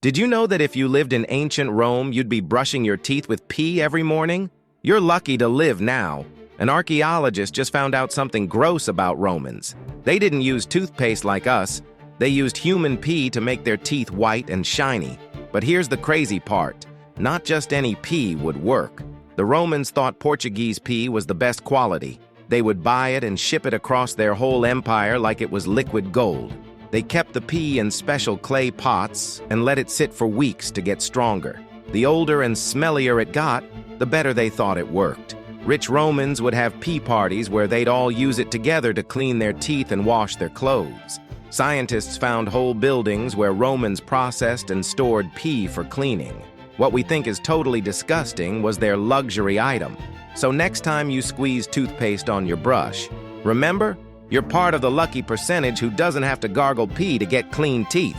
Did you know that if you lived in ancient Rome, you'd be brushing your teeth with pee every morning? You're lucky to live now. An archaeologist just found out something gross about Romans. They didn't use toothpaste like us. They used human pee to make their teeth white and shiny. But here's the crazy part. Not just any pee would work. The Romans thought Portuguese pee was the best quality. They would buy it and ship it across their whole empire like it was liquid gold. They kept the pee in special clay pots and let it sit for weeks to get stronger. The older and smellier it got, the better they thought it worked. Rich Romans would have pee parties where they'd all use it together to clean their teeth and wash their clothes. Scientists found whole buildings where Romans processed and stored pee for cleaning. What we think is totally disgusting was their luxury item. So next time you squeeze toothpaste on your brush, remember, you're part of the lucky percentage who doesn't have to gargle pee to get clean teeth.